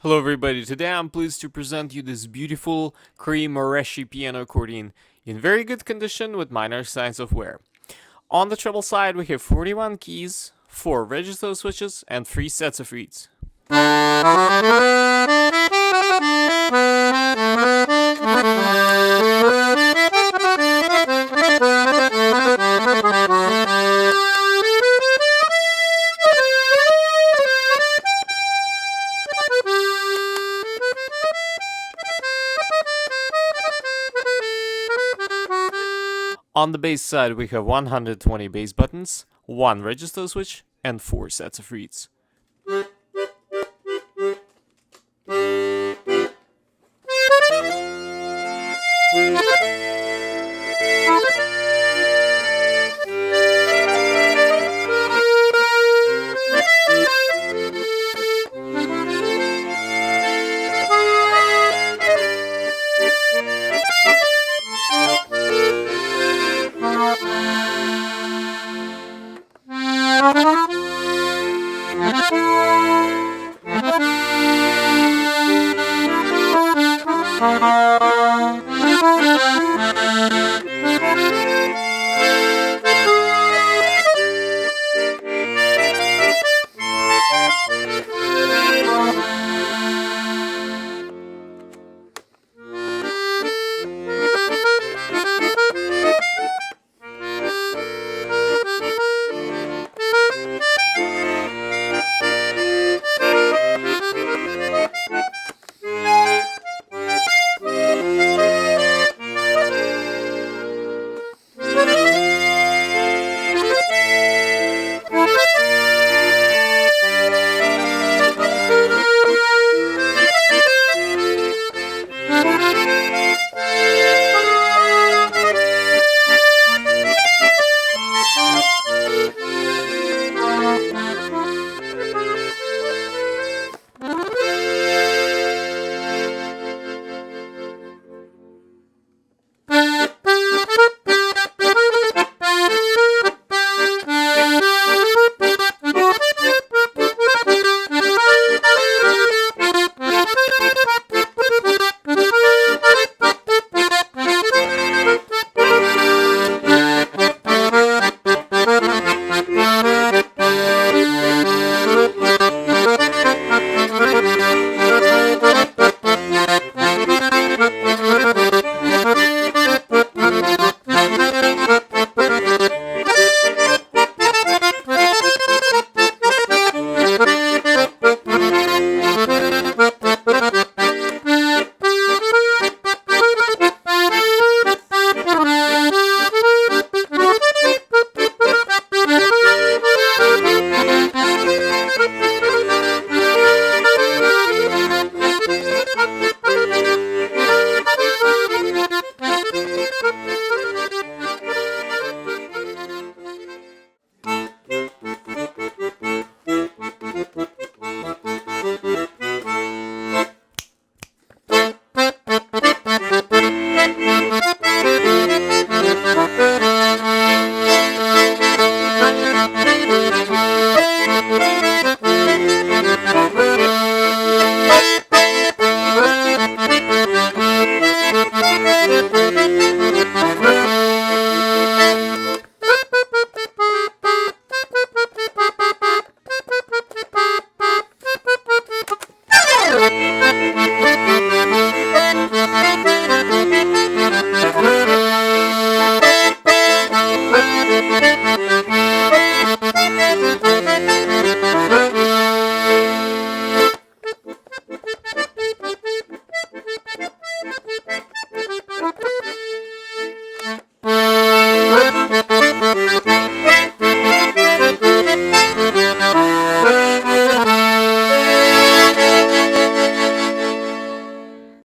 Hello everybody, today I'm pleased to present you this beautiful cream Moreschi piano accordion in very good condition with minor signs of wear. On the treble side we have 41 keys, 4 register switches and 3 sets of reeds. On the bass side we have 120 bass buttons, 1 register switch and 4 sets of reeds.